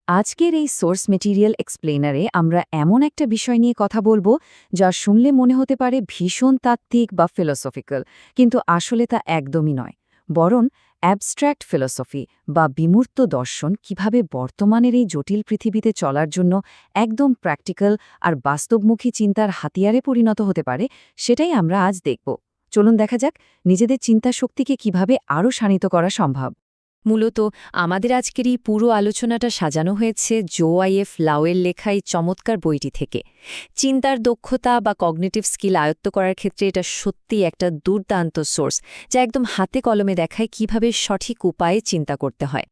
আজকের এই source material এক্সপ্লেনারে আমরা এমন একটা বিষয় নিয়ে কথা বলবো যা শুনলে মনে হতে পারে ভীষণ তাত্ত্বিক বা ফিলোসফিক্যাল, কিন্তু আসলে তা একদমই নয়। বরং অ্যাবস্ট্র্যাক্ট ফিলোসফি বা বিমূর্ত দর্শন কিভাবে বর্তমানের এই জটিল পৃথিবীতে চলার জন্য একদম প্র্যাকটিক্যাল আর বাস্তবমুখী চিন্তার হাতিয়ারে পরিণত হতে পারে, সেটাই আমরা আজ দেখব। চলুন দেখা যাক নিজেদের চিন্তা শক্তিকে কিভাবে আরও শানিত করা সম্ভব। মূলত আমাদের আজকের এই পুরো আলোচনাটা সাজানো হয়েছে জোআইএফ লাওয়ের লেখা এই চমৎকার বইটি থেকে। চিন্তার দক্ষতা বা কগনিটিভ স্কিল আয়ত্ত করার ক্ষেত্রে এটা সত্যিই একটা দুর্দান্ত সোর্স, যা একদম হাতে কলমে দেখায় কিভাবে সঠিক উপায়ে চিন্তা করতে হয়।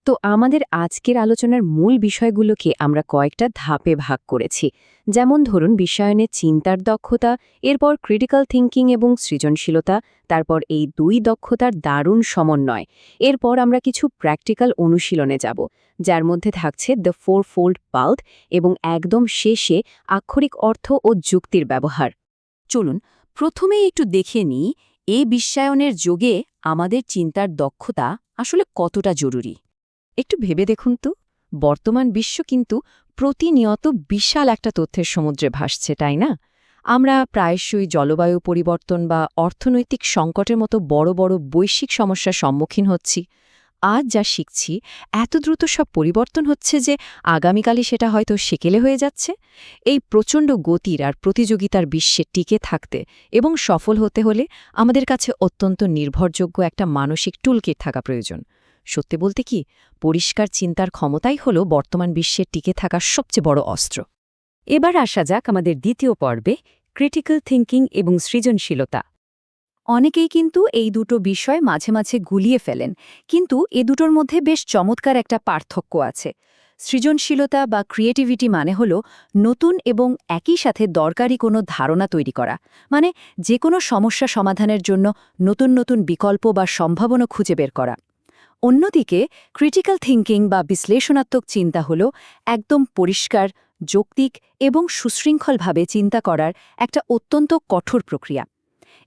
তো আমাদের আজকের আলোচনার মূল বিষয়গুলোকে আমরা কয়েকটা ধাপে ভাগ করেছি। যেমন ধরুন বিশ্বায়নে চিন্তার দক্ষতা, এরপর ক্রিটিক্যাল থিঙ্কিং এবং সৃজনশীলতা, তারপর এই দুই দক্ষতার দারুণ সমন্বয়। এরপর আমরা কিছু প্র্যাকটিক্যাল অনুশীলনে যাব, যার মধ্যে থাকছে দ্য ফোরফোল্ড পাল্ট এবং একদম শেষে আক্ষরিক অর্থ ও যুক্তির ব্যবহার। চলুন প্রথমেই একটু দেখে নিই এই বিশ্বায়নের যোগে আমাদের চিন্তার দক্ষতা আসলে কতটা জরুরি। একটু ভেবে দেখুন তো, বর্তমান বিশ্ব কিন্তু প্রতিনিয়ত বিশাল একটা তথ্যের সমুদ্রে ভাসছে, তাই না? আমরা প্রায়শই জলবায়ু পরিবর্তন বা অর্থনৈতিক সংকটের মতো বড় বড় বৈশ্বিক সমস্যার সম্মুখীন হচ্ছি। আজ যা শিখছি, এত দ্রুত সব পরিবর্তন হচ্ছে যে আগামীকালই সেটা হয়তো সেকেলে হয়ে যাচ্ছে। এই প্রচণ্ড গতির আর প্রতিযোগিতার বিশ্বে টিকে থাকতে এবং সফল হতে হলে আমাদের কাছে অত্যন্ত নির্ভরযোগ্য একটা মানসিক টুলকিট থাকা প্রয়োজন। সত্যি বলতে কি, পরিষ্কার চিন্তার ক্ষমতাই হল বর্তমান বিশ্বের টিকে থাকার সবচেয়ে বড় অস্ত্র। এবার আসা যাক আমাদের দ্বিতীয় পর্বে, ক্রিটিক্যাল থিঙ্কিং এবং সৃজনশীলতা। অনেকেই কিন্তু এই দুটো বিষয় মাঝে মাঝে গুলিয়ে ফেলেন, কিন্তু এ দুটোর মধ্যে বেশ চমৎকার একটা পার্থক্য আছে। সৃজনশীলতা বা ক্রিয়েটিভিটি মানে হল নতুন এবং একই সাথে দরকারি কোনো ধারণা তৈরি করা, মানে যে কোনো সমস্যা সমাধানের জন্য নতুন নতুন বিকল্প বা সম্ভাবনা খুঁজে বের করা। অন্যদিকে ক্রিটিক্যাল থিঙ্কিং বা বিশ্লেষণাত্মক চিন্তা হল একদম পরিষ্কার, যৌক্তিক এবং সুশৃঙ্খলভাবে চিন্তা করার একটা অত্যন্ত কঠোর প্রক্রিয়া।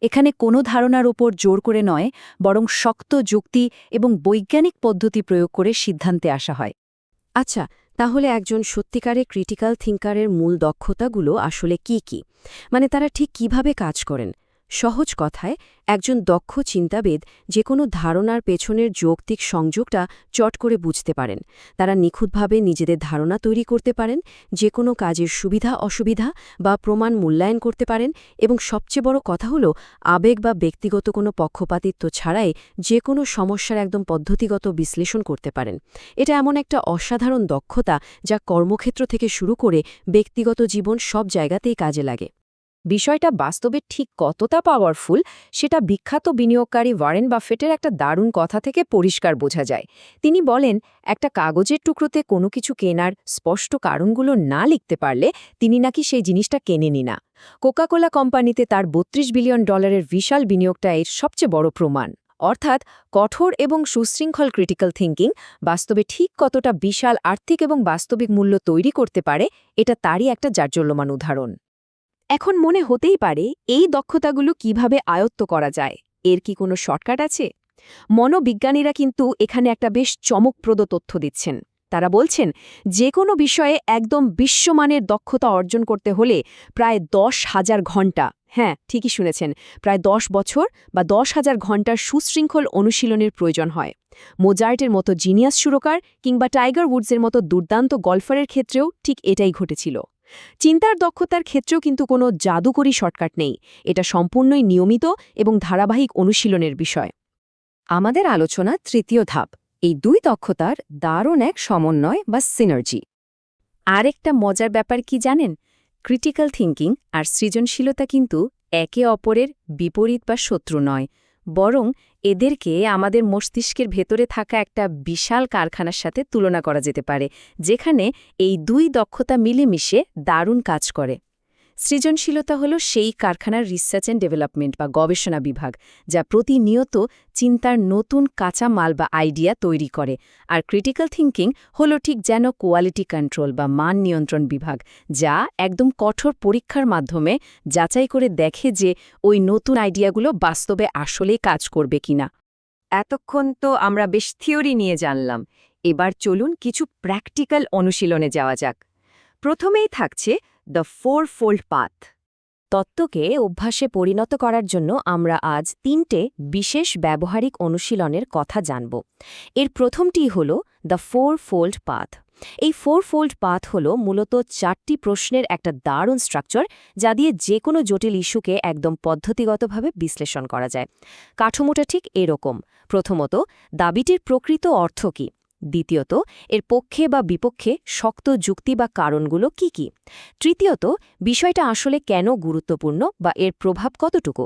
এখানে কোনো ধারণার ওপর জোর করে নয়, বরং শক্ত যুক্তি এবং বৈজ্ঞানিক পদ্ধতি প্রয়োগ করে সিদ্ধান্তে আসা হয়। আচ্ছা, তাহলে একজন সত্যিকারের ক্রিটিক্যাল থিঙ্কারের মূল দক্ষতাগুলো আসলে কি কি? মানে তারা ঠিক কিভাবে কাজ করেন? সহজ কথায়, একজন দক্ষ চিন্তাবিদ যে কোনো ধারণার পেছনের যৌক্তিক সংযোগটা চট করে বুঝতে পারেন। তারা নিখুঁতভাবে নিজেদের ধারণা তৈরি করতে পারেন, যে কোনো কাজের সুবিধা অসুবিধা বা প্রমাণ মূল্যায়ন করতে পারেন, এবং সবচেয়ে বড় কথা হলো আবেগ বা ব্যক্তিগত কোনো পক্ষপাতিত্ব ছাড়াই যে কোনো সমস্যার একদম পদ্ধতিগত বিশ্লেষণ করতে পারেন। এটা এমন একটা অসাধারণ দক্ষতা যা কর্মক্ষেত্র থেকে শুরু করে ব্যক্তিগত জীবন সব জায়গাতেই কাজে লাগে। বিষয়টা বাস্তবে ঠিক কতটা পাওয়ারফুল সেটা বিখ্যাত বিনিয়োগকারী ওয়ারেন বাফেটের একটা দারুণ কথা থেকে পরিষ্কার বোঝা যায়। তিনি বলেন, একটা কাগজের টুকরোতে কোনো কিছু কেনার স্পষ্ট কারণগুলো না লিখতে পারলে তিনি নাকি সেই জিনিসটা কেনেনি না। কোকাকোলা কোম্পানিতে তার $32 বিলিয়ন বিশাল বিনিয়োগটা এর সবচেয়ে বড় প্রমাণ। অর্থাৎ কঠোর এবং সুশৃঙ্খল ক্রিটিক্যাল থিঙ্কিং বাস্তবে ঠিক কতটা বিশাল আর্থিক এবং বাস্তবিক মূল্য তৈরি করতে পারে, এটা তারই একটা জাজ্বল্যমান উদাহরণ। এখন মনে হতেই পারে, এই দক্ষতাগুলো কিভাবে আয়ত্ত করা যায়? এর কি কোনো শর্টকাট আছে? মনোবিজ্ঞানীরা কিন্তু এখানে একটা বেশ চমকপ্রদ তথ্য দিচ্ছেন। তারা বলছেন, যে কোনো বিষয়ে একদম বিশ্বমানের দক্ষতা অর্জন করতে হলে প্রায় 10,000 ঘণ্টা, হ্যাঁ ঠিকই শুনেছেন, প্রায় 10 বছর বা 10,000 ঘণ্টার সুশৃঙ্খল অনুশীলনের প্রয়োজন হয়। মোজার্টের মতো জিনিয়াস সুরকার কিংবা টাইগার উডসের মতো দুর্দান্ত গল্ফারের ক্ষেত্রেও ঠিক এটাই ঘটেছিল। চিন্তার দক্ষতার ক্ষেত্রেও কিন্তু কোনো জাদুকরী শর্টকাট নেই। এটা সম্পূর্ণই নিয়মিত এবং ধারাবাহিক অনুশীলনের বিষয়। আমাদের আলোচনা তৃতীয় ধাপ, এই দুই দক্ষতার দারুণ এক সমন্বয় বা সিনার্জি। আরেকটা মজার ব্যাপার কি জানেন? ক্রিটিক্যাল থিঙ্কিং আর সৃজনশীলতা কিন্তু একে অপরের বিপরীত বা শত্রু নয়, বরং এদেরকে আমাদের মস্তিষ্কের ভেতরে থাকা একটা বিশাল কারখানার সাথে তুলনা করা যেতে পারে, যেখানে এই দুই দক্ষতা মিলেমিশে দারুণ কাজ করে। সৃজনশীলতা হলো সেই কারখানার রিসার্চ অ্যান্ড ডেভেলপমেন্ট বা গবেষণা বিভাগ, যা প্রতিনিয়ত চিন্তার নতুন কাঁচা মাল বা আইডিয়া তৈরি করে। আর ক্রিটিক্যাল থিঙ্কিং হলো ঠিক যেন কোয়ালিটি কন্ট্রোল বা মান নিয়ন্ত্রণ বিভাগ, যা একদম কঠোর পরীক্ষার মাধ্যমে যাচাই করে দেখে যে ওই নতুন আইডিয়াগুলো বাস্তবে আসলেই কাজ করবে কিনা। এতক্ষণ তো আমরা বেশ থিওরি নিয়ে জানলাম। এবার চলুন কিছু প্র্যাকটিক্যাল অনুশীলনে যাওয়া যাক। প্রথমেই থাকছে দ্য ফোরফোল্ড পাথ। তত্ত্বকে অভ্যাসে পরিণত করার জন্য আমরা আজ 3টে বিশেষ ব্যবহারিক অনুশীলনের কথা জানব। এর প্রথমটি হল দ্য ফোরফোল্ড পাথ। এই ফোরফোল্ড পাথ হল মূলত 4টি প্রশ্নের একটা দারুণ স্ট্রাকচার, যা দিয়ে যে কোনো জটিল ইস্যুকে একদম পদ্ধতিগতভাবে বিশ্লেষণ করা যায়। কাঠামোটা ঠিক এরকম। প্রথমত, দাবিটির প্রকৃত অর্থ কী? দ্বিতীয়ত, এর পক্ষে বা বিপক্ষে শক্ত যুক্তি বা কারণগুলো কি কি? তৃতীয়ত, বিষয়টা আসলে কেন গুরুত্বপূর্ণ বা এর প্রভাব কতটুকু?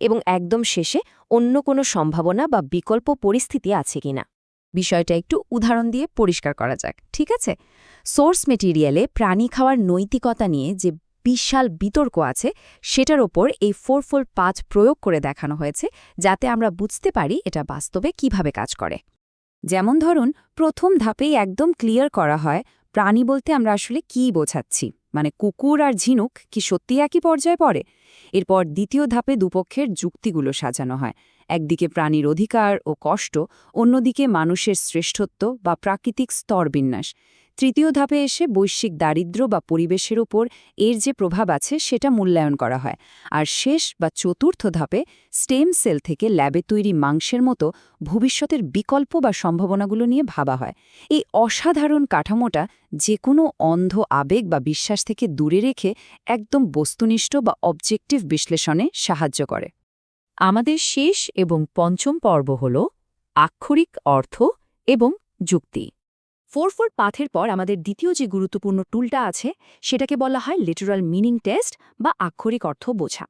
এবং একদম শেষে, অন্য কোনো সম্ভাবনা বা বিকল্প পরিস্থিতি আছে কিনা? বিষয়টা একটু উদাহরণ দিয়ে পরিষ্কার করা যাক, ঠিক আছে? সোর্স মেটেরিয়ালে প্রাণী খাওয়ার নৈতিকতা নিয়ে যে বিশাল বিতর্ক আছে, সেটার ওপর এই ফোরফোল্ড পাথ প্রয়োগ করে দেখানো হয়েছে, যাতে আমরা বুঝতে পারি এটা বাস্তবে কিভাবে কাজ করে। যেমন ধরুন, প্রথম ধাপেই একদম ক্লিয়ার করা হয় প্রাণী বলতে আমরা আসলে কী বোঝাচ্ছি, মানে কুকুর আর ঝিনুক কি সত্যি একই পর্যায়ে পড়ে। এরপর দ্বিতীয় ধাপে দুপক্ষের যুক্তিগুলো সাজানো হয়। একদিকে প্রাণীর অধিকার ও কষ্ট, অন্যদিকে মানুষের শ্রেষ্ঠত্ব বা প্রাকৃতিক স্তরবিন্যাস। তৃতীয় ধাপে এসে বৈশ্বিক দারিদ্র্য বা পরিবেশের ওপর এর যে প্রভাব আছে সেটা মূল্যায়ন করা হয়। আর শেষ বা চতুর্থ ধাপে স্টেম সেল থেকে ল্যাবে তৈরি মাংসের মতো ভবিষ্যতের বিকল্প বা সম্ভাবনাগুলো নিয়ে ভাবা হয়। এই অসাধারণ কাঠামোটা যে কোনো অন্ধ আবেগ বা বিশ্বাস থেকে দূরে রেখে একদম বস্তুনিষ্ঠ বা অবজেক্টিভ বিশ্লেষণে সাহায্য করে। আমাদের শেষ এবং পঞ্চম পর্ব হল আক্ষরিক অর্থ এবং যুক্তি। ফোরফোল্ড পাথের পর আমাদের দ্বিতীয় যে গুরুত্বপূর্ণ টুলটা আছে, সেটাকে বলা হয় লিটারাল মিনিং টেস্ট বা আক্ষরিক অর্থ বোঝা।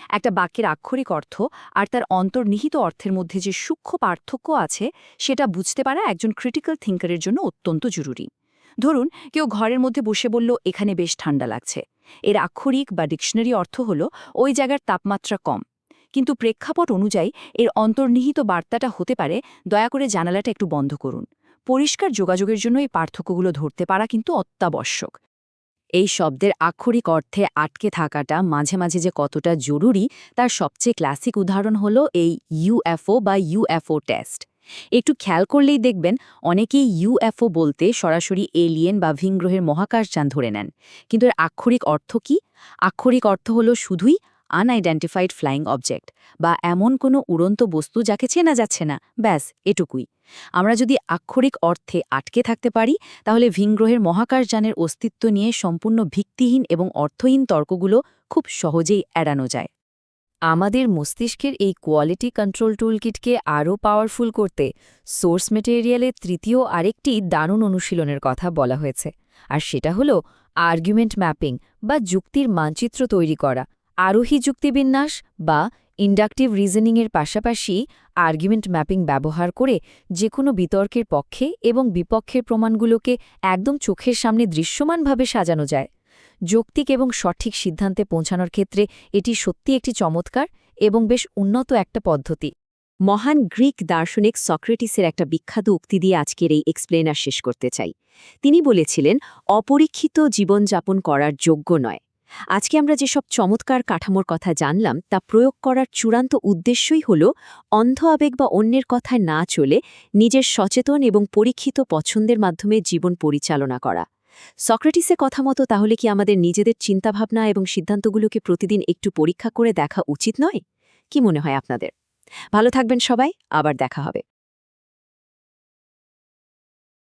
একটা বাক্যের আক্ষরিক অর্থ আর তার অন্তর্নিহিত অর্থের মধ্যে যে সূক্ষ্ম পার্থক্য আছে, সেটা বুঝতে পারা একজন ক্রিটিক্যাল থিঙ্কারের জন্য অত্যন্ত জরুরি। ধরুন, কেউ ঘরের মধ্যে বসে বলল, এখানে বেশ ঠান্ডা লাগছে। এর আক্ষরিক বা ডিকশনারি অর্থ হল ওই জায়গার তাপমাত্রা কম। কিন্তু প্রেক্ষাপট অনুযায়ী এর অন্তর্নিহিত বার্তাটা হতে পারে, দয়া করে জানালাটা একটু বন্ধ করুন। পরিষ্কার যোগাযোগের জন্য এই পার্থক্যগুলো ধরতে পারা কিন্তু অত্যাবশ্যক। এই শব্দের আক্ষরিক অর্থে আটকে থাকাটা মাঝে মাঝে যে কতটা জরুরি, তার সবচেয়ে ক্লাসিক উদাহরণ হল এই ইউএফও বা ইউএফও টেস্ট। একটু খেয়াল করলেই দেখবেন, অনেকেই ইউএফও বলতে সরাসরি এলিয়েন বা ভিনগ্রহের মহাকাশযান ধরে নেন। কিন্তু এর আক্ষরিক অর্থ কি? আক্ষরিক অর্থ হল শুধুই আনআইডেন্টিফাইড ফ্লাইং অবজেক্ট, বা এমন কোনো উড়ন্ত বস্তু যাকে চেনা যাচ্ছে না, ব্যাস এটুকুই। আমরা যদি আক্ষরিক অর্থে আটকে থাকতে পারি, তাহলে ভিনগ্রহের মহাকাশযানের অস্তিত্ব নিয়ে সম্পূর্ণ ভিত্তিহীন এবং অর্থহীন তর্কগুলো খুব সহজেই এড়ানো যায়। আমাদের মস্তিষ্কের এই কোয়ালিটি কন্ট্রোল টুলকিটকে আরও পাওয়ারফুল করতে সোর্স মেটেরিয়ালের তৃতীয় আরেকটি দারুণ অনুশীলনের কথা বলা হয়েছে, আর সেটা হলো আর্গুমেন্ট ম্যাপিং বা যুক্তির মানচিত্র তৈরি করা। আরোহী যুক্তিবিন্যাস বা ইন্ডাকটিভ রিজনিংয়ের পাশাপাশি আর্গুমেন্ট ম্যাপিং ব্যবহার করে যে কোনো বিতর্কের পক্ষে এবং বিপক্ষের প্রমাণগুলোকে একদম চোখের সামনে দৃশ্যমানভাবে সাজানো যায়। যৌক্তিক এবং সঠিক সিদ্ধান্তে পৌঁছানোর ক্ষেত্রে এটি সত্যি একটি চমৎকার এবং বেশ উন্নত একটা পদ্ধতি। মহান গ্রিক দার্শনিক সক্রেটিসের একটা বিখ্যাত উক্তি দিয়ে আজকের এই এক্সপ্লেনার শেষ করতে চাই। তিনি বলেছিলেন, অপরীক্ষিত জীবনযাপন করার যোগ্য নয়। আজকে আমরা যেসব চমৎকার কাঠামোর কথা জানলাম, তা প্রয়োগ করার চূড়ান্ত উদ্দেশ্যই হল অন্ধ আবেগ বা অন্যের কথায় না চলে নিজের সচেতন এবং পরীক্ষিত পছন্দের মাধ্যমে জীবন পরিচালনা করা। সক্রেটিসের কথা মতো তাহলে কি আমাদের নিজেদের চিন্তাভাবনা এবং সিদ্ধান্তগুলোকে প্রতিদিন একটু পরীক্ষা করে দেখা উচিত নয়? কি মনে হয় আপনাদের? ভালো থাকবেন সবাই, আবার দেখা হবে।